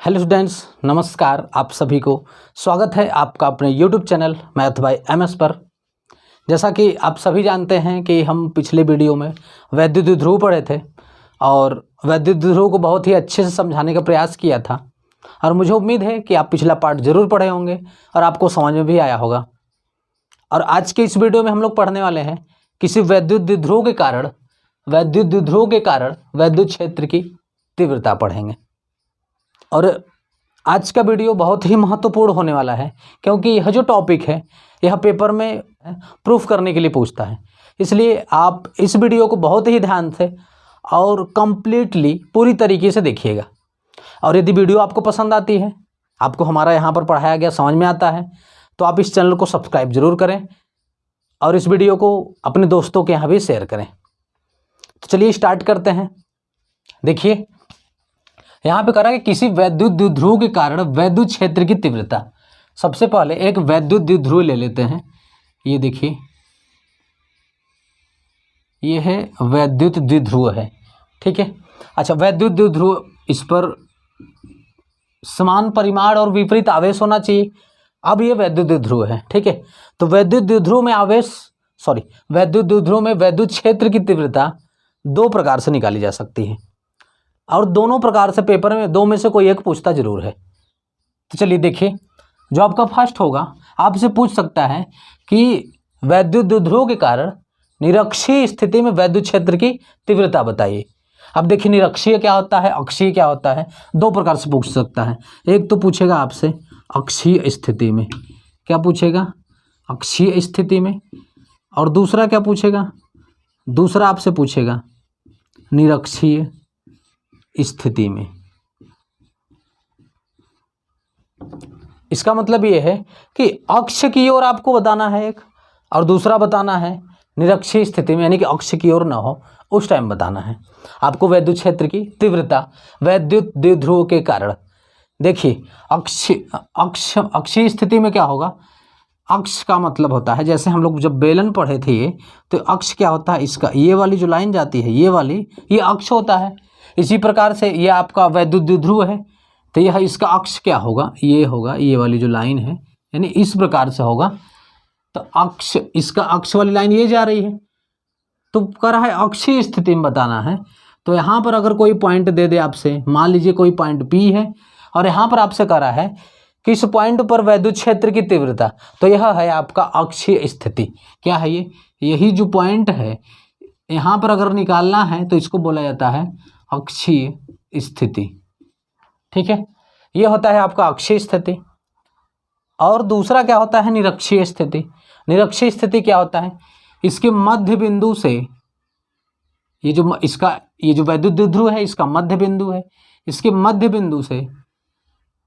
Hello students, नमस्कार। आप सभी को स्वागत है आपका अपने YouTube channel math bye MS पर। जैसा कि आप सभी जानते हैं कि हम पिछले वीडियो में वैद्युत द्विध्रुव पढ़े थे और वैद्युत द्विध्रुव को बहुत ही अच्छे से समझाने का प्रयास किया था और मुझे उम्मीद है कि आप पिछला पार्ट जरूर पढ़े होंगे और आपको समझ में भी आया होगा। और आज के इस वीडियो में हम लोग पढ़ने वाले हैं किसी वैद्युत द्विध्रुव के कारण वैद्युत क्षेत्र की तीव्रता पढ़ेंगे। और आज का वीडियो बहुत ही महत्वपूर्ण होने वाला है क्योंकि यह जो टॉपिक है यह पेपर में प्रूफ करने के लिए पूछता है। इसलिए आप इस वीडियो को बहुत ही ध्यान से और कंप्लीटली पूरी तरीके से देखिएगा। और यदि वीडियो आपको पसंद आती है, आपको हमारा यहाँ पर पढ़ाया गया समझ में आता है, तो आप इस चैनल को सब्सक्राइब जरूर करें और इस वीडियो को अपने दोस्तों के यहाँ भी शेयर करें। तो चलिए स्टार्ट करते हैं। देखिए यहाँ पे करा कि किसी वैद्युत द्विध्रुव के कारण वैद्युत क्षेत्र की तीव्रता। सबसे पहले एक वैद्युत द्विध्रुव ले लेते हैं। ये देखिए, ये है वैद्युत द्विध्रुव है, ठीक है। अच्छा, वैद्युत द्विध्रुव, इस पर समान परिमाण और विपरीत आवेश होना चाहिए। अब ये वैद्युत द्विध्रुव है, ठीक है। तो वैद्युत द्विध्रुव में वैद्युत क्षेत्र की तीव्रता दो प्रकार से निकाली जा सकती है और दोनों प्रकार से पेपर में दो में से कोई एक पूछता जरूर है। तो चलिए देखिए, जो आपका फर्स्ट होगा, आपसे पूछ सकता है कि वैद्युत द्विध्रुव के कारण निरक्षीय स्थिति में वैद्युत क्षेत्र की तीव्रता बताइए। अब देखिए, निरक्षीय क्या होता है, अक्षीय क्या होता है, दो प्रकार से पूछ सकता है। एक तो पूछेगा आपसे अक्षीय स्थिति में, क्या पूछेगा, अक्षीय स्थिति में। और दूसरा क्या पूछेगा, दूसरा आपसे पूछेगा निरक्षीय स्थिति में। इसका मतलब ये है कि अक्ष की ओर आपको बताना है एक, और दूसरा बताना है निरक्षीय स्थिति में, यानी कि अक्ष की ओर ना हो उस टाइम बताना है आपको वैद्युत क्षेत्र की तीव्रता वैद्युत द्विध्रुव के कारण। देखिए, अक्षीय स्थिति में क्या होगा, अक्ष का मतलब होता है, जैसे हम लोग जब बेलन पढ़े थे ये, तो अक्ष क्या होता है, इसका ये वाली जो लाइन जाती है, ये वाली, ये अक्ष होता है। इसी प्रकार से ये आपका वैद्युत द्विध्रुव है, तो यह इसका अक्ष क्या होगा, ये होगा, ये वाली जो लाइन है, यानी इस प्रकार से होगा। तो अक्ष, इसका अक्ष वाली लाइन ये जा रही है, तो कह रहा है अक्षीय स्थिति में बताना है। तो यहाँ पर अगर कोई पॉइंट दे दे आपसे, मान लीजिए कोई पॉइंट P है और यहाँ पर आपसे कह रहा है कि इस पॉइंट पर वैद्युत क्षेत्र की तीव्रता, तो यह है आपका अक्षीय स्थिति। क्या है ये, यही जो पॉइंट है यहाँ पर अगर निकालना है तो इसको बोला जाता है अक्षीय स्थिति, ठीक है। ये होता है आपका अक्षीय स्थिति। और दूसरा क्या होता है, निरक्षीय स्थिति। निरक्षीय स्थिति क्या होता है, इसके मध्य बिंदु से, ये जो वैद्युत द्विध्रुव है इसका मध्य बिंदु है, इसके मध्य बिंदु से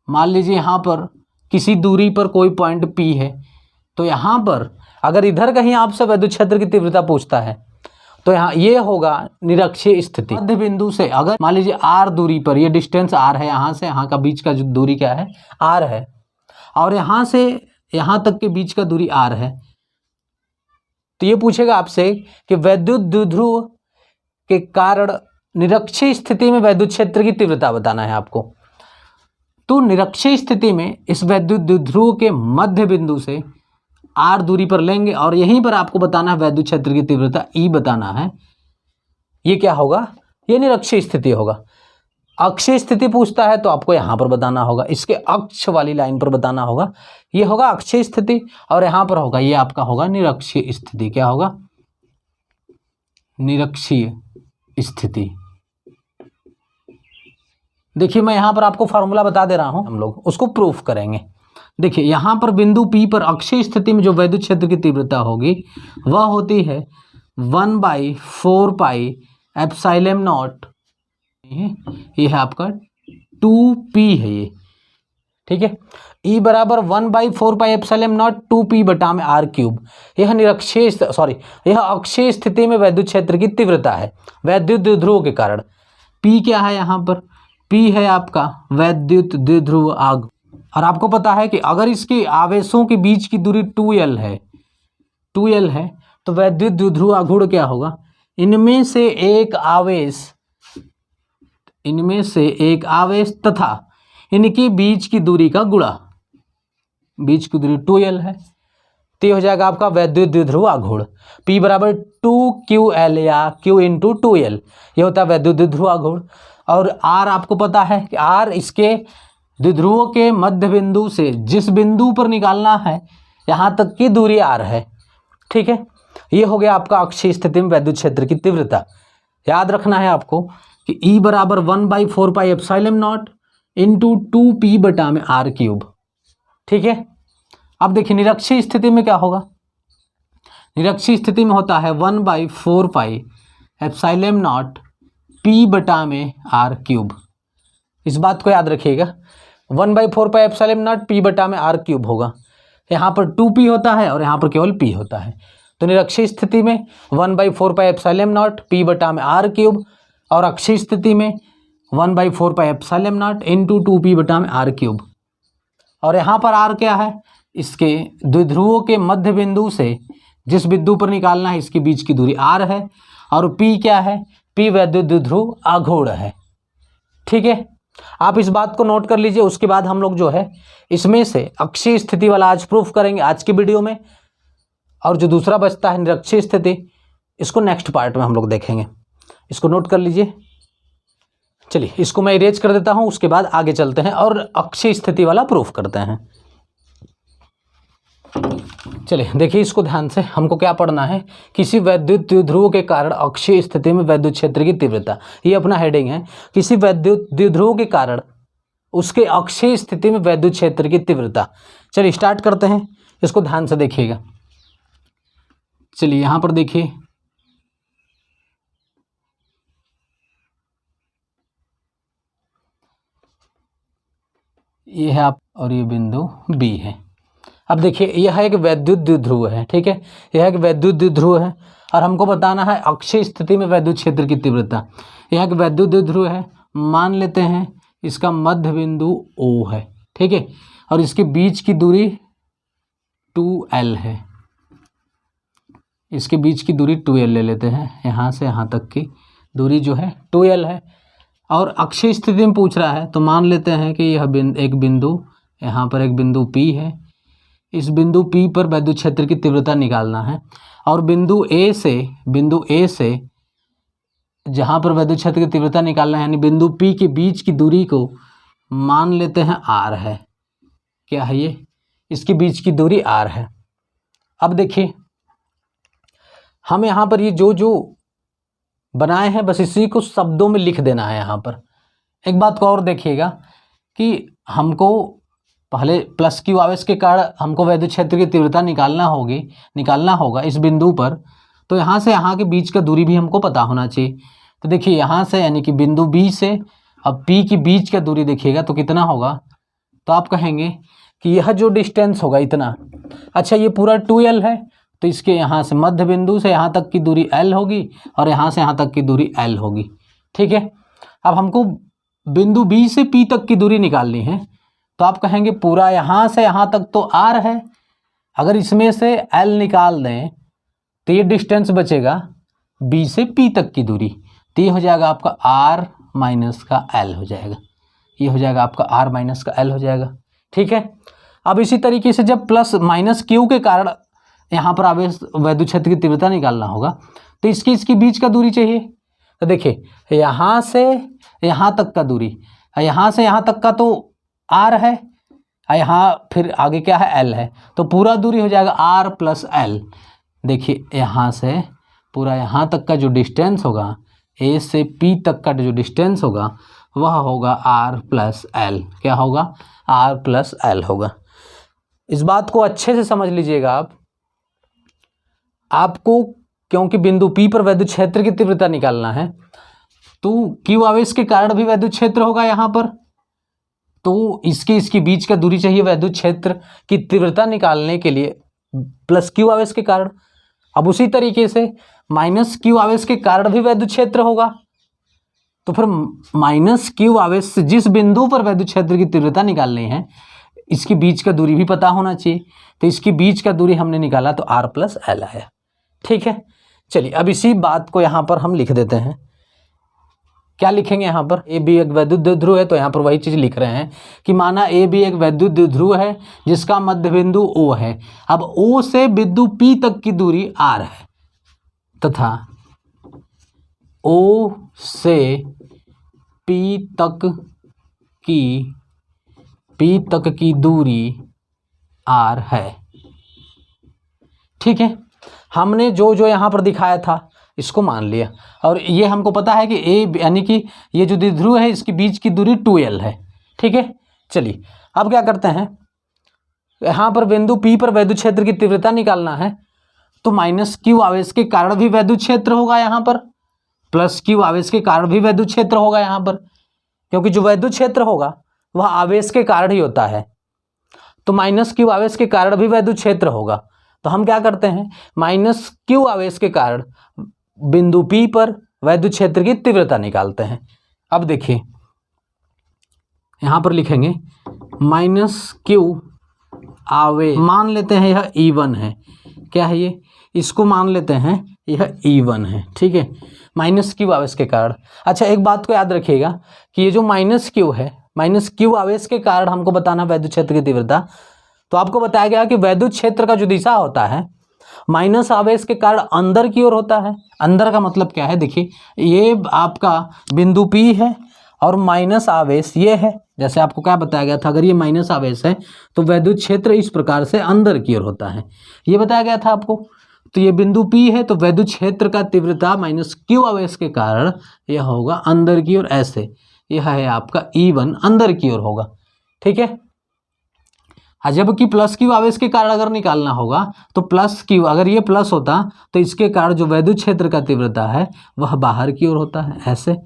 मान लीजिए यहाँ पर किसी दूरी पर कोई पॉइंट P है, तो यहाँ पर अगर इधर कहीं आपसे वैद्युत क्षेत्र की तीव्रता पूछता है तो यहाँ ये होगा निरक्षीय स्थिति। मध्य बिंदु से अगर मान लीजिए R दूरी पर, ये डिस्टेंस R है, यहाँ से यहाँ का बीच का जो दूरी क्या है, R है, और यहाँ से यहाँ तक के बीच का दूरी R है, तो ये पूछेगा आपसे कि वैद्युत द्विध्रुव के कारण निरक्षीय स्थिति में वैद्युत क्षेत्र की तीव्रता बताना है आपको। तो निरक्षीय स्थिति में इस वैद्युत द्विध्रुव के मध्य बिंदु से R दूरी पर लेंगे और यहीं पर आपको बताना है वैद्युत क्षेत्र की तीव्रता E बताना है। ये क्या होगा, ये निरक्षीय स्थिति होगा। अक्षीय स्थिति पूछता है तो आपको यहाँ पर बताना होगा, इसके अक्ष वाली लाइन पर बताना होगा, ये होगा अक्षीय स्थिति, और यहाँ पर होगा, ये आपका होगा निरक्षीय स्थिति। क्या होगा, निरक्षीय स्थिति। देखिए, मैं यहाँ पर आपको फॉर्मूला बता दे रहा हूँ, हम लोग उसको प्रूफ करेंगे। देखिए, यहाँ पर बिंदु P पर अक्षीय स्थिति में जो वैद्युत क्षेत्र की तीव्रता होगी वह होती है 1/4 पाई एप्सिलॉन नॉट, ये है आपका 2P है ये, ठीक है। E बराबर 1/4 पाई एप्सिलॉन नॉट 2P बटा में R³। यह अक्षीय स्थिति में वैद्युत क्षेत्र की तीव्रता है वैद्युत द्विध्रुव के कारण। P क्या है, यहाँ पर P है आपका वैद्युत द्विध्रुव आघूर्ण। और आपको पता है कि अगर इसकी आवेशों के बीच की दूरी 2L है, तो वैद्युत द्विध्रुव आघूर्ण क्या होगा, इनमें से एक आवेश तथा इनकी बीच की दूरी का गुणा, बीच की दूरी 2l है, तो ये हो जाएगा आपका वैद्युत द्विध्रुव आघूर्ण। P बराबर 2QL या Q इंटू 2L, ये होता है वैद्युत द्विध्रुव आघूर्ण। और R आपको पता है कि R इसके द्विध्रुवों के मध्य बिंदु से जिस बिंदु पर निकालना है यहाँ तक की दूरी R है, ठीक है। ये हो गया आपका अक्षीय स्थिति में वैद्युत क्षेत्र की तीव्रता। याद रखना है आपको कि E बराबर 1/4 pi epsilon not into 2P बटा में R क्यूब, ठीक है। अब देखिए निरक्षीय स्थिति में क्या होगा, निरक्षीय स्थिति में होता है 1/4 पाई एप्सिलॉन नॉट P बटा में R क्यूब। इस बात को याद रखिएगा, 1/4 पाई एप्सिलॉन नॉट P बटा में R क्यूब होगा। यहाँ पर 2P होता है और यहाँ पर केवल P होता है। तो निरक्षीय स्थिति में 1/4 पाई एप्सिलॉन नॉट P बटा में R क्यूब, और अक्षीय स्थिति में 1/4 pi epsilon not into 2P बटा में R क्यूब। और यहाँ पर R क्या है, इसके द्विध्रुवों के मध्य बिंदु से जिस बिंदु पर निकालना है इसके बीच की दूरी R है, और P क्या है, P वैद्युत द्विध्रुव आघूर्ण है, ठीक है। आप इस बात को नोट कर लीजिए। उसके बाद हम लोग जो है इसमें से अक्षीय स्थिति वाला आज प्रूफ करेंगे आज की वीडियो में, और जो दूसरा बचता है निरक्षीय स्थिति, इसको नेक्स्ट पार्ट में हम लोग देखेंगे। इसको नोट कर लीजिए। चलिए इसको मैं इरेज कर देता हूं, उसके बाद आगे चलते हैं और अक्षीय स्थिति वाला प्रूफ करते हैं। चलिए देखिए इसको ध्यान से, हमको क्या पढ़ना है, किसी वैद्युत द्विध्रुव के कारण अक्षीय स्थिति में वैद्युत क्षेत्र की तीव्रता, ये अपना हेडिंग है। किसी वैद्युत द्विध्रुव के कारण उसके अक्षीय स्थिति में वैद्युत क्षेत्र की तीव्रता। चलिए स्टार्ट करते हैं, इसको ध्यान से देखिएगा। चलिए यहां पर देखिए, ये है आप, और ये बिंदु B है। अब देखिए यह एक वैद्युत द्विध्रुव है, ठीक है, यह एक वैद्युत द्विध्रुव है और हमको बताना है अक्षीय स्थिति में वैद्युत क्षेत्र की तीव्रता। यह एक वैद्युत द्विध्रुव है, मान लेते हैं इसका मध्य बिंदु O है, ठीक है, और इसके बीच की दूरी 2L है, इसके बीच की दूरी 2L ले लेते हैं, यहाँ से यहाँ तक की दूरी जो है 2L है। और अक्षीय स्थिति में पूछ रहा है तो मान लेते हैं कि यह एक बिंदु, यहाँ पर एक बिंदु P है, इस बिंदु P पर वैद्युत क्षेत्र की तीव्रता निकालना है। और बिंदु A से जहाँ पर वैद्युत क्षेत्र की तीव्रता निकालना है, यानी बिंदु P के बीच की दूरी को मान लेते हैं R है। क्या है ये, इसके बीच की दूरी R है। अब देखिए हम यहाँ पर ये जो बनाए हैं बस इसी को शब्दों में लिख देना है। यहाँ पर एक बात को और देखिएगा कि हमको पहले प्लस Q आवेश के कारण हमको वैद्युत क्षेत्र की तीव्रता निकालना होगा इस बिंदु पर, तो यहाँ से यहाँ के बीच का दूरी भी हमको पता होना चाहिए। तो देखिए यहाँ से यानी कि बिंदु B से अब P के बीच का दूरी देखिएगा तो कितना होगा, तो आप कहेंगे कि यह जो डिस्टेंस होगा इतना, अच्छा ये पूरा 2L है, तो इसके यहाँ से मध्य बिंदु से यहाँ तक की दूरी L होगी और यहाँ से यहाँ तक की दूरी L होगी, ठीक है। अब हमको बिंदु B से P तक की दूरी निकालनी है, तो आप कहेंगे पूरा यहाँ से यहाँ तक तो R है, अगर इसमें से L निकाल दें तो ये डिस्टेंस बचेगा B से P तक की दूरी, तो ये हो जाएगा आपका R माइनस का L हो जाएगा, ये हो जाएगा आपका R माइनस का L हो जाएगा, ठीक है। अब इसी तरीके से जब प्लस माइनस Q के कारण यहाँ पर आवेश वैद्युत क्षेत्र की तीव्रता निकालना होगा, तो इसके बीच का दूरी चाहिए। तो देखिए यहाँ से यहाँ तक का दूरी, यहाँ से यहाँ तक का तो R है, यहाँ फिर आगे क्या है L है, तो पूरा दूरी हो जाएगा R प्लस L। देखिए यहाँ से पूरा यहाँ तक का जो डिस्टेंस होगा, A से P तक का जो डिस्टेंस होगा वह होगा R प्लस L। क्या होगा, R प्लस L होगा। इस बात को अच्छे से समझ लीजिएगा आपको, क्योंकि बिंदु P पर वैद्युत क्षेत्र की तीव्रता निकालना है, तो Q आवेश के कारण भी वैद्युत क्षेत्र होगा यहाँ पर, तो इसके बीच का दूरी चाहिए वैद्युत क्षेत्र की तीव्रता निकालने के लिए प्लस Q आवेश के कारण। अब उसी तरीके से माइनस Q आवेश के कारण भी वैद्युत क्षेत्र होगा, तो फिर माइनस Q आवेश से जिस बिंदु पर वैद्युत क्षेत्र की तीव्रता निकालनी है इसके बीच का दूरी भी पता होना चाहिए, तो इसके बीच का दूरी हमने निकाला तो R प्लस L आया, ठीक है। चलिए अब इसी बात को यहाँ पर हम लिख देते हैं क्या लिखेंगे यहाँ पर, ए बी एक वैद्युत द्विध्रुव है, तो यहाँ पर वही चीज़ लिख रहे हैं कि माना ए बी एक वैद्युत द्विध्रुव है जिसका मध्य बिंदु O है। अब O से बिंदु P तक की दूरी R है तथा O से P तक की दूरी R है। ठीक है, हमने जो जो यहाँ पर दिखाया था इसको मान लिया, और ये हमको पता है कि ए यानी कि ये जो द्विध्रुव है इसके बीच की दूरी 2L है। ठीक है, चलिए अब क्या करते हैं, यहाँ पर बिंदु P पर वैद्युत क्षेत्र की तीव्रता निकालना है, तो -q आवेश के कारण भी वैद्युत क्षेत्र होगा यहाँ पर, +q आवेश के कारण भी वैद्युत क्षेत्र होगा यहाँ पर, क्योंकि जो वैद्युत क्षेत्र होगा वह आवेश के कारण ही होता है। तो -q आवेश के कारण भी वैद्युत क्षेत्र होगा, तो हम क्या करते हैं, -q आवेश के कारण बिंदु P पर वैद्युत क्षेत्र की तीव्रता निकालते हैं। अब देखिए यहाँ पर लिखेंगे -q आवेश, मान लेते हैं यह E1 है, क्या है ये, इसको मान लेते हैं यह E1 है। ठीक है, -q आवेश के कारण। अच्छा एक बात को याद रखिएगा कि ये जो -q है, -q आवेश के कारण हमको बताना वैद्युत क्षेत्र की तीव्रता, तो आपको बताया गया कि वैद्युत क्षेत्र का जो दिशा होता है माइनस आवेश के कारण अंदर की ओर होता है। अंदर का मतलब क्या है, देखिए ये आपका बिंदु P है और माइनस आवेश ये है, जैसे आपको क्या बताया गया था, अगर ये माइनस आवेश है तो वैद्युत क्षेत्र इस प्रकार से अंदर की ओर होता है, ये बताया गया था आपको। तो ये बिंदु P है, तो वैद्युत क्षेत्र का तीव्रता -q आवेश के कारण यह होगा अंदर की ओर, ऐसे यह है आपका E1 अंदर की ओर होगा। ठीक है, जबकि +q आवेश के कारण अगर निकालना होगा तो +q, अगर ये प्लस होता तो इसके कारण जो वैद्युत क्षेत्र का तीव्रता है वह बाहर की ओर होता है, ऐसे।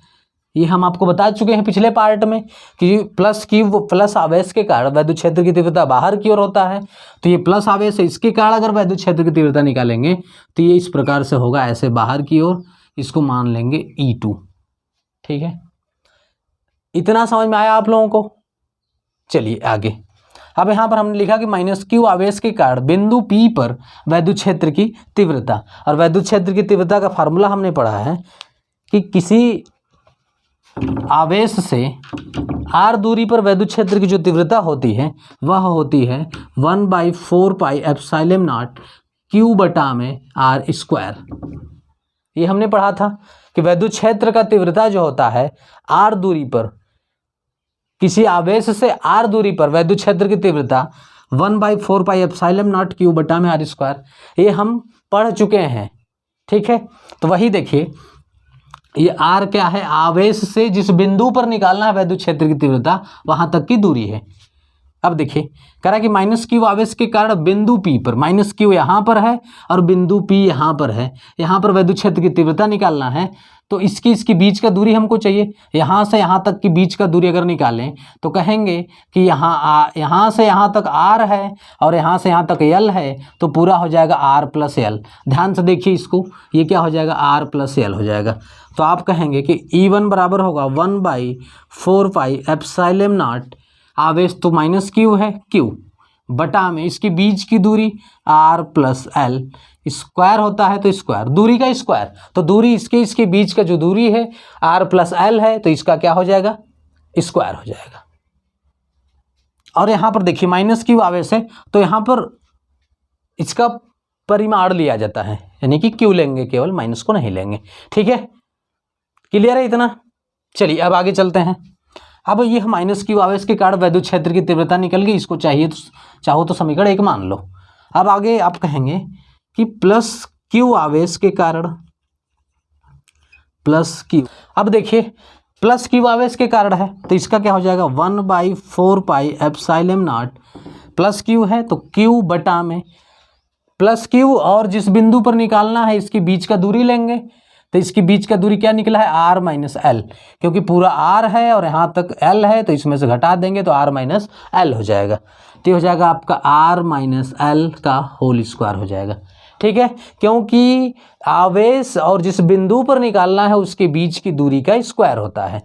ये हम आपको बता चुके हैं पिछले पार्ट में कि +q प्लस आवेश के कारण वैद्युत क्षेत्र की तीव्रता बाहर की ओर होता है, तो ये प्लस आवेश है, इसके कारण अगर वैद्युत क्षेत्र की तीव्रता निकालेंगे तो ये इस प्रकार से होगा, ऐसे बाहर की ओर, इसको मान लेंगे E2। ठीक है, इतना समझ में आया आप लोगों को। चलिए आगे, अब यहाँ पर हमने लिखा कि -q आवेश के कारण बिंदु P पर वैद्युत क्षेत्र की तीव्रता, और वैद्युत क्षेत्र की तीव्रता का फार्मूला हमने पढ़ा है कि किसी आवेश से r दूरी पर वैद्युत क्षेत्र की जो तीव्रता होती है वह होती है 1/4πε0 q/r²। ये हमने पढ़ा था कि वैद्युत क्षेत्र का तीव्रता जो होता है r दूरी पर, किसी आवेश से r दूरी पर वैद्युत क्षेत्र की तीव्रता 1/4πε0 q/r², ये हम पढ़ चुके हैं। ठीक है, तो वही देखिए ये r क्या है, आवेश से जिस बिंदु पर निकालना है वैद्युत क्षेत्र की तीव्रता वहां तक की दूरी है। अब देखिए कह रहा है कि -q आवेश के कारण बिंदु P पर, -q यहाँ पर है और बिंदु P यहाँ पर है, यहाँ पर वैद्युत क्षेत्र की तीव्रता निकालना है, तो इसकी बीच का दूरी हमको चाहिए। यहाँ से यहाँ तक की बीच का दूरी अगर निकालें तो कहेंगे कि यहाँ से यहाँ तक r है और यहाँ से यहाँ तक l है, तो पूरा हो जाएगा r + l। ध्यान से देखिए इसको, ये क्या हो जाएगा, r + l हो जाएगा। तो आप कहेंगे कि E1 बराबर होगा 1/4πε0, आवेश तो -q है, q बटा में इसके बीच की दूरी r + l, स्क्वायर होता है तो स्क्वायर, दूरी का स्क्वायर, तो दूरी इसके बीच का जो दूरी है r + l है, तो इसका क्या हो जाएगा, स्क्वायर हो जाएगा। और यहाँ पर देखिए -q आवेश है तो यहाँ पर इसका परिमाण लिया जाता है, यानी कि q लेंगे, केवल माइनस को नहीं लेंगे। ठीक है, क्लियर है इतना। चलिए अब आगे चलते हैं। अब ये -q आवेश के कारण वैद्युत क्षेत्र की तीव्रता निकल गई, इसको चाहो तो समीकरण 1 मान लो। अब आगे आप कहेंगे कि +q आवेश के कारण +q, अब देखिए +q आवेश के कारण है तो इसका क्या हो जाएगा, 1/4πε0, +q है तो q बटा में +q, और जिस बिंदु पर निकालना है इसके बीच का दूरी लेंगे, तो इसके बीच का दूरी क्या निकला है, r - l, क्योंकि पूरा r है और यहाँ तक l है, तो इसमें से घटा देंगे तो r - l हो जाएगा। तो हो जाएगा आपका r - l का होल स्क्वायर हो जाएगा। ठीक है, क्योंकि आवेश और जिस बिंदु पर निकालना है उसके बीच की दूरी का स्क्वायर होता है,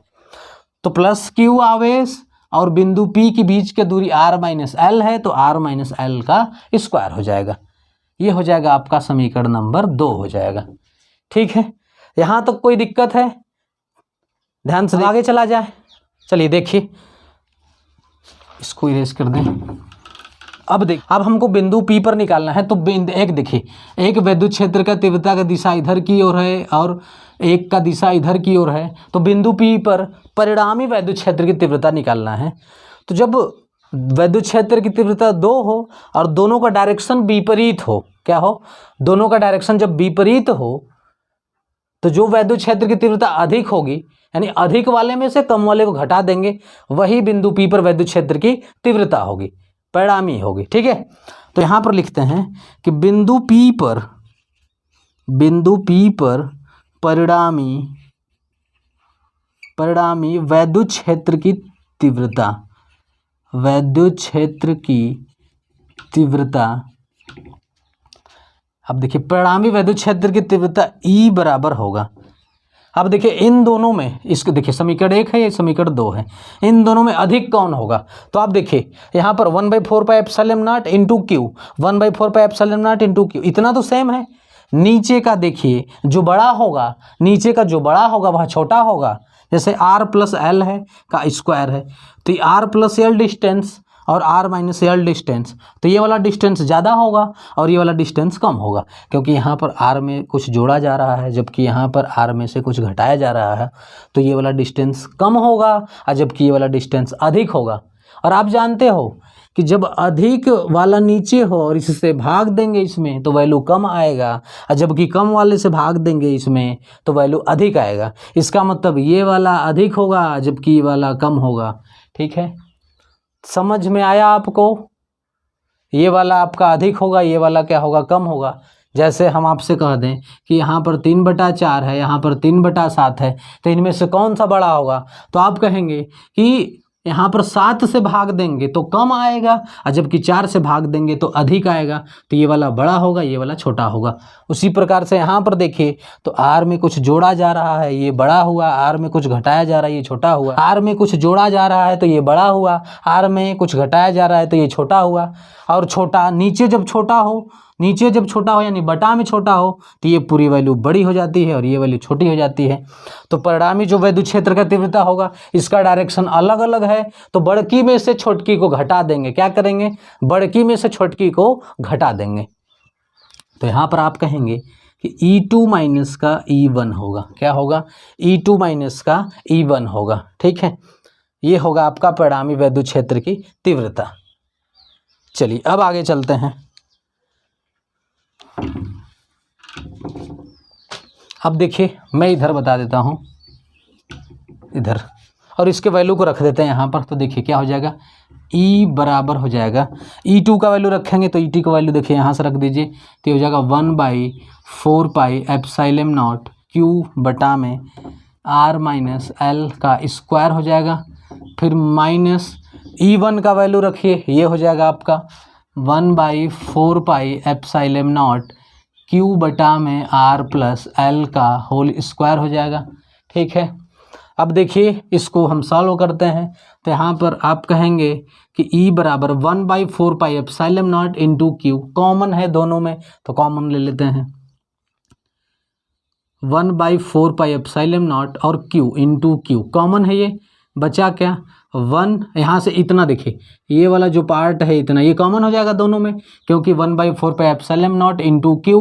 तो +q आवेश और बिंदु P के बीच की दूरी r - l है, तो r - l का स्क्वायर हो जाएगा। ये हो जाएगा आपका समीकरण नंबर 2 हो जाएगा। ठीक है, यहाँ तक कोई दिक्कत है, ध्यान से आगे चला जाए। चलिए देखिए, इसको इरेज कर दें। अब हमको बिंदु P पर निकालना है। तो एक देखिए, एक विद्युत क्षेत्र का तीव्रता का दिशा इधर की ओर है और एक का दिशा इधर की ओर है। तो बिंदु P पर परिणामी विद्युत क्षेत्र की तीव्रता निकालना है। तो जब विद्युत क्षेत्र की तीव्रता 2 हो और दोनों का डायरेक्शन विपरीत हो, क्या हो, दोनों का डायरेक्शन जब विपरीत हो तो जो विद्युत क्षेत्र की तीव्रता अधिक होगी, यानी अधिक वाले में से कम वाले को घटा देंगे, वही बिंदु P पर विद्युत क्षेत्र की तीव्रता होगी, परिणामी होगी। ठीक है, तो यहां पर लिखते हैं कि बिंदु P पर परिणामी विद्युत क्षेत्र की तीव्रता, अब देखिए परिणामी विद्युत क्षेत्र की तीव्रता E बराबर होगा। अब देखिए इन दोनों में, इसको देखिए समीकरण 1 है, ये समीकरण 2 है, इन दोनों में अधिक कौन होगा। तो आप देखिए यहाँ पर 1/4πε0 इंटू क्यू, 1/4πε0 इंटू क्यू, इतना तो सेम है। नीचे का देखिए जो बड़ा होगा, नीचे का जो बड़ा होगा वह छोटा होगा। जैसे r प्लस एल है का स्क्वायर है, तो r प्लस एल डिस्टेंस और r माइनस एल डिस्टेंस, तो ये वाला डिस्टेंस ज़्यादा होगा और ये वाला डिस्टेंस कम होगा, क्योंकि यहाँ पर r में कुछ जोड़ा जा रहा है जबकि यहाँ पर r में से कुछ घटाया जा रहा है। तो ये वाला डिस्टेंस कम होगा और जबकि ये वाला डिस्टेंस अधिक होगा। और आप जानते हो कि जब अधिक वाला नीचे हो और इससे भाग देंगे इसमें तो वैल्यू कम आएगा, और जबकि कम वाले से भाग देंगे इसमें तो वैल्यू अधिक आएगा। इसका मतलब ये वाला अधिक होगा जबकि ये वाला कम होगा। ठीक है, समझ में आया आपको? ये वाला आपका अधिक होगा, ये वाला क्या होगा, कम होगा। जैसे हम आपसे कह दें कि यहाँ पर 3/4 है, यहाँ पर 3/7 है, तो इनमें से कौन सा बड़ा होगा। तो आप कहेंगे कि यहाँ पर 7 से भाग देंगे तो कम आएगा और जबकि 4 से भाग देंगे तो अधिक आएगा। तो ये वाला बड़ा होगा, ये वाला छोटा होगा। उसी प्रकार से यहाँ पर देखिए तो r में कुछ जोड़ा जा रहा है, ये बड़ा हुआ, r में कुछ घटाया जा रहा है, ये छोटा हुआ। r में कुछ जोड़ा जा रहा है तो ये बड़ा हुआ, r में कुछ घटाया जा रहा है तो ये छोटा हुआ। और छोटा नीचे जब छोटा हो यानी बटा में छोटा हो तो ये पूरी वैल्यू बड़ी हो जाती है और ये वैल्यू छोटी हो जाती है। तो परिणामी जो विद्युत क्षेत्र का तीव्रता होगा इसका डायरेक्शन अलग अलग है, तो बड़की में से छोटकी को घटा देंगे। क्या करेंगे, बड़की में से छोटकी को घटा देंगे। तो यहाँ पर आप कहेंगे कि E2 माइनस का E1 होगा। क्या होगा, E2 माइनस का E1 होगा। ठीक है, ये होगा आपका परिणामी विद्युत क्षेत्र की तीव्रता। चलिए अब आगे चलते हैं। अब देखिए मैं इधर बता देता हूँ, इधर, और इसके वैल्यू को रख देते हैं यहाँ पर। तो देखिए क्या हो जाएगा, E बराबर हो जाएगा, E2 का वैल्यू रखेंगे तो E2 का वैल्यू देखिए यहाँ से रख दीजिए, तो हो जाएगा 1/4πε0 Q बटा में R माइनस एल का स्क्वायर हो जाएगा। फिर माइनस E1 का वैल्यू रखिए, ये हो जाएगा आपका 1/4πε0 Q बटा में R प्लस एल का होल स्क्वायर हो जाएगा। ठीक है, अब देखिए इसको हम सॉल्व करते हैं। तो यहाँ पर आप कहेंगे कि E बराबर 1/4πε0 इंटू Q, कॉमन है दोनों में तो कॉमन ले लेते हैं, 1/4πε0 और Q इंटू Q कॉमन है, ये बचा क्या 1। यहाँ से इतना देखिए ये वाला जो पार्ट है इतना, ये कॉमन हो जाएगा दोनों में, क्योंकि 1/4πε0 इंटू Q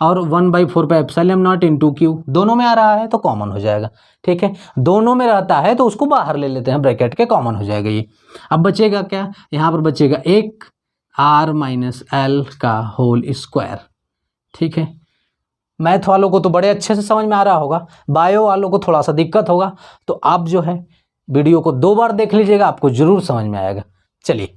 और 1/4πε0 इंटू Q दोनों में आ रहा है तो कॉमन हो जाएगा। ठीक है, दोनों में रहता है तो उसको बाहर ले लेते हैं, ब्रैकेट के कॉमन हो जाएगा ये। अब बचेगा क्या, यहाँ पर बचेगा एक R माइनस एल का होल स्क्वायर। ठीक है, मैथ वालों को तो बड़े अच्छे से समझ में आ रहा होगा, बायो वालों को थोड़ा सा दिक्कत होगा, तो आप जो है वीडियो को 2 बार देख लीजिएगा, आपको जरूर समझ में आएगा। चलिए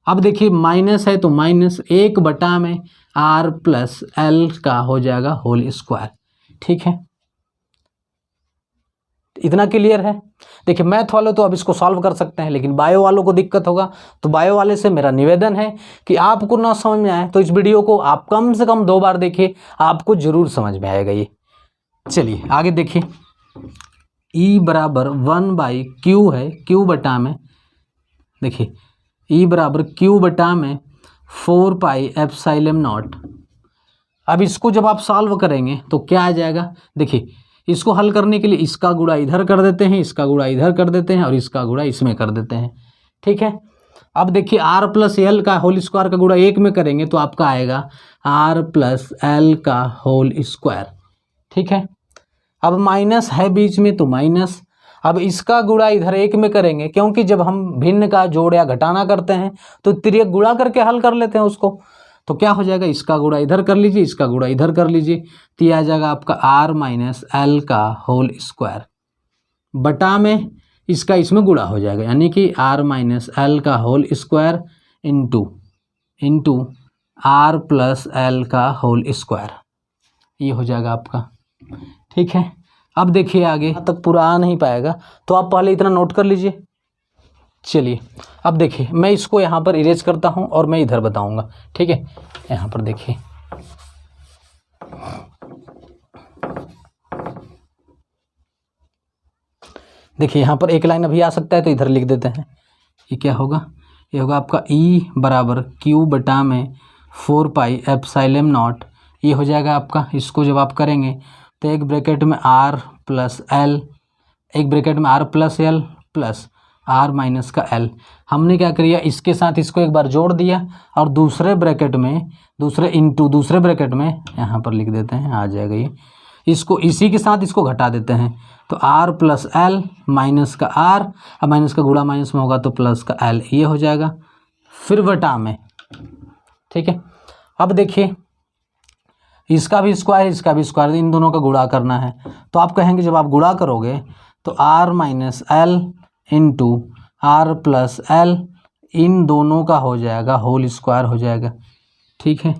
अब देखिए माइनस है तो माइनस 1 बटा में R प्लस एल का हो जाएगा होल स्क्वायर। ठीक है, इतना क्लियर है। देखिए मैथ वालों तो अब इसको सॉल्व कर सकते हैं, लेकिन बायो वालों को दिक्कत होगा, तो बायो वाले से मेरा निवेदन है कि आपको ना समझ में आए तो इस वीडियो को आप कम से कम 2 बार देखिए, आपको जरूर समझ में आएगा ये। चलिए आगे देखिए, E बराबर 1/Q है, Q बटा में, देखिए E बराबर Q बटा में 4πε0। अब इसको जब आप सॉल्व करेंगे तो क्या आ जाएगा, देखिए इसको हल करने के लिए इसका गुणा इधर कर देते हैं, इसका गुणा इधर कर देते हैं और इसका गुणा इसमें कर देते हैं। ठीक है, अब देखिए आर प्लस एल का होल स्क्वायर का गुणा एक में करेंगे तो आपका आएगा आर प्लस एल का होल स्क्वायर। ठीक है, अब माइनस है बीच में तो माइनस, अब इसका गुणा इधर एक में करेंगे क्योंकि जब हम भिन्न का जोड़ या घटाना करते हैं तो तिर्यक गुणा करके हल कर लेते हैं उसको। तो क्या हो जाएगा, इसका गुणा इधर कर लीजिए, इसका गुणा इधर कर लीजिए, तो यह आ जाएगा आपका आर माइनस एल का होल स्क्वायर बटा में इसका इसमें गुणा हो जाएगा, यानी कि आर माइनस एल का whole square into R plus L का होल स्क्वायर, ये हो जाएगा आपका। ठीक है, अब देखिए आगे तक पूरा आ नहीं पाएगा तो आप पहले इतना नोट कर लीजिए। चलिए अब देखिए मैं इसको यहाँ पर इरेज करता हूँ और मैं इधर बताऊँगा। ठीक है, यहाँ पर देखिए यहाँ पर एक लाइन अभी आ सकता है तो इधर लिख देते हैं। ये क्या होगा, ये होगा आपका E बराबर Q बटा में 4 पाई एप्सिलॉन नॉट, ये हो जाएगा आपका। इसको जब आप करेंगे तो एक ब्रैकेट में R प्लस L, एक ब्रैकेट में R plus L plus R minus का L, हमने क्या किया इसके साथ इसको एक बार जोड़ दिया और दूसरे ब्रैकेट में दूसरे ब्रैकेट में यहाँ पर लिख देते हैं, आ जाएगा ये, इसको इसी के साथ इसको घटा देते हैं तो R प्लस L माइनस का R, अब माइनस का गुणा माइनस में होगा तो प्लस का L, ये हो जाएगा फिर बटा में। ठीक है, अब देखिए इसका भी स्क्वायर इसका भी स्क्वायर, इन दोनों का गुणा करना है तो आप कहेंगे जब आप गुणा करोगे तो R minus L into R plus L, इन दोनों का हो जाएगा होल स्क्वायर हो जाएगा। ठीक है,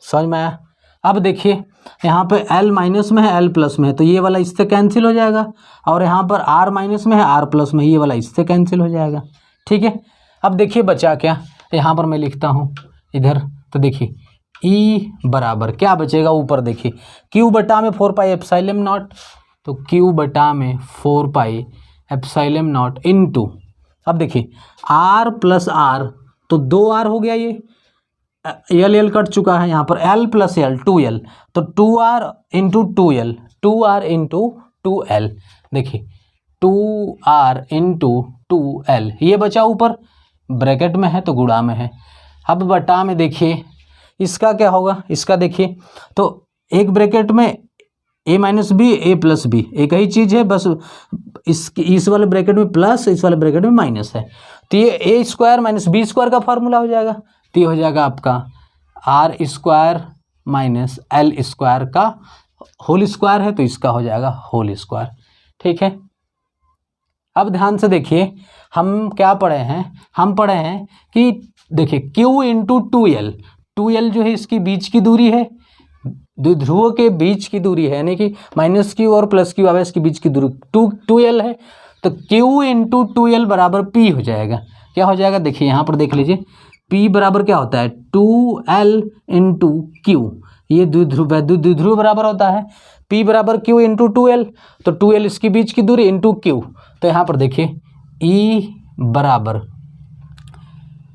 समझ में आया। अब देखिए यहाँ पे L माइनस में है L प्लस में है तो ये वाला इससे कैंसिल हो जाएगा और यहाँ पर R माइनस में है R प्लस में, ये वाला इससे कैंसिल हो जाएगा। ठीक है, अब देखिए बचा क्या, यहाँ पर मैं लिखता हूँ इधर, तो देखिए E बराबर क्या बचेगा, ऊपर देखिए Q बटा में 4 पाई एप्सिलॉन नॉट, तो Q बटा में 4 पाई एप्सिलॉन नॉट इंटू, अब देखिए R प्लस R तो 2R हो गया, ये L कट चुका है, यहाँ पर L प्लस L 2L, तो 2R into 2L, 2R into 2L, देखिए 2R इंटू 2L, ये बचा ऊपर ब्रैकेट में है तो गुणा में है। अब बटा में देखिए इसका क्या होगा, इसका देखिए तो एक ब्रैकेट में a minus B A plus B, एक ही चीज़ है, बस इस वाले ब्रैकेट में प्लस इस वाले ब्रैकेट में माइनस है, तो ये A square minus B square का फार्मूला हो जाएगा, तो ये हो जाएगा आपका R square minus L square का होल स्क्वायर है तो इसका हो जाएगा होल स्क्वायर। ठीक है, अब ध्यान से देखिए हम क्या पढ़े हैं, हम पढ़े हैं कि देखिए Q इंटू 2L, 2L जो है इसकी बीच की दूरी है, ध्रुव के बीच की दूरी है, यानी कि माइनस Q और प्लस Q आवेश के बीच की दूरी 2L है, तो Q इंटू 2L बराबर P हो जाएगा। क्या हो जाएगा, देखिए यहाँ पर देख लीजिए P बराबर क्या होता है 2L इंटू Q, ये द्विध्रुव बराबर होता है, P बराबर Q इंटू 2L, तो 2L इसकी बीच की दूरी इंटू Q, तो यहाँ पर देखिए E बराबर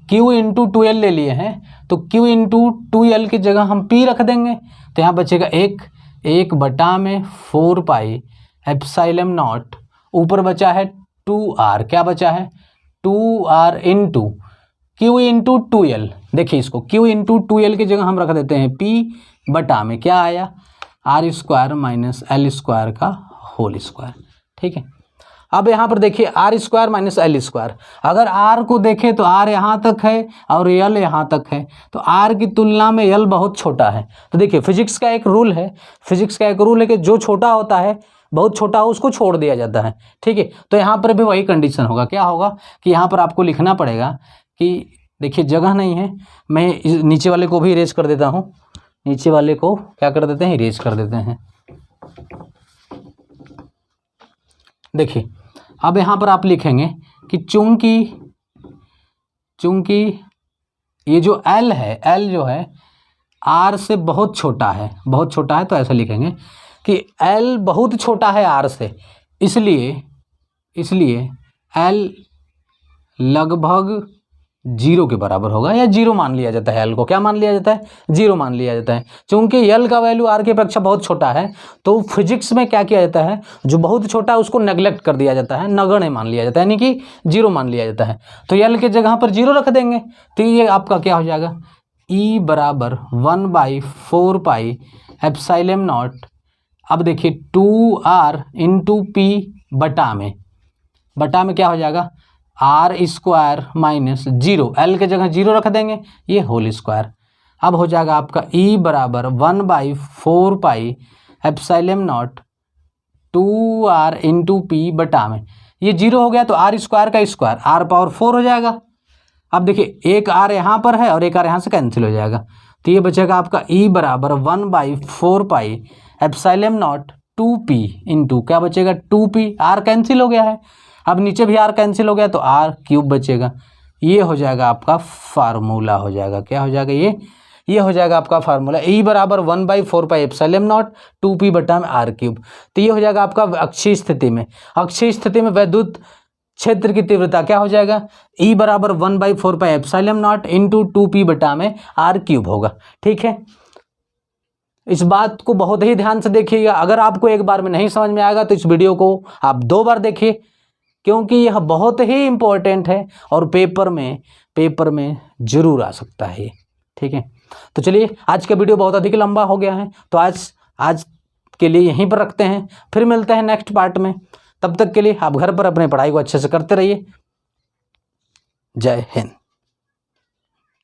Q इंटू 2L ले लिए हैं तो Q इंटू 2L की जगह हम P रख देंगे, तो यहाँ बचेगा एक बटा में 4 पाई एप्सिलॉन नॉट, ऊपर बचा है 2R, क्या बचा है 2R into Q into 2L, देखिए इसको Q इंटू 2L की जगह हम रख देते हैं P बटा में क्या आया R square minus L square का होल स्क्वायर। ठीक है, अब यहाँ पर देखिए R square minus L square, अगर R को देखें तो R यहाँ तक है और L यहाँ तक है, तो R की तुलना में L बहुत छोटा है, तो देखिए फिजिक्स का एक रूल है कि जो छोटा होता है बहुत छोटा हो उसको छोड़ दिया जाता है। ठीक है, तो यहाँ पर भी वही कंडीशन होगा, क्या होगा कि यहाँ पर आपको लिखना पड़ेगा कि देखिए जगह नहीं है, मैं नीचे वाले को भी इरेज कर देता हूँ, नीचे वाले को क्या कर देते हैं इरेज कर देते हैं। देखिए अब यहाँ पर आप लिखेंगे कि चूंकि ये जो L है, L जो है R से बहुत छोटा है, तो ऐसा लिखेंगे कि L बहुत छोटा है R से, इसलिए L लगभग जीरो के बराबर होगा या जीरो मान लिया जाता है। एल को क्या मान लिया जाता है? जीरो मान लिया जाता है। चूंकि एल का वैल्यू आर की अपेक्षा बहुत छोटा है तो फिजिक्स में क्या किया जाता है, जो बहुत छोटा है उसको नेग्लेक्ट कर दिया जाता है, नगण्य मान लिया जाता है, यानी कि जीरो मान लिया जाता है। तो एल के जगह पर जीरो रख देंगे तो ये आपका क्या हो जाएगा, ई बराबर 1/4 पाई एप्सिलॉन नॉट। अब देखिए 2r इंटू पी बटा में क्या हो जाएगा, R square minus zero, L के जगह जीरो रख देंगे, ये होल स्क्वायर। अब हो जाएगा आपका ई बराबर 1/4 pi epsilon not 2r into P बटा में, ये जीरो हो गया तो आर स्क्वायर का स्क्वायर आर पावर 4 हो जाएगा। अब देखिए एक आर यहाँ पर है और एक आर यहाँ से कैंसिल हो जाएगा तो ये बचेगा आपका ई बराबर 1/4 pi epsilon not 2p into क्या बचेगा 2p, आर कैंसिल हो गया है, अब नीचे भी आर कैंसिल हो गया तो आर क्यूब बचेगा। ये हो जाएगा आपका फार्मूला हो जाएगा, क्या हो जाएगा ये हो जाएगा आपका फार्मूला, ई बराबर 1/4 पाई एप्सिलॉन नॉट 2p बटा में आर क्यूब। तो ये हो जाएगा आपका अक्षीय स्थिति में वैद्युत क्षेत्र की तीव्रता क्या हो जाएगा, ई बराबर 1/4 pi epsilon not into 2p बटा में आर क्यूब होगा। ठीक है, इस बात को बहुत ही ध्यान से देखिएगा। अगर आपको एक बार में नहीं समझ में आएगा तो इस वीडियो को आप 2 बार देखिए, क्योंकि यह बहुत ही इम्पोर्टेंट है और पेपर में जरूर आ सकता है। ठीक है, तो चलिए आज का वीडियो बहुत अधिक लंबा हो गया है तो आज के लिए यहीं पर रखते हैं, फिर मिलते हैं नेक्स्ट पार्ट में। तब तक के लिए आप घर पर अपने पढ़ाई को अच्छे से करते रहिए। जय हिंद।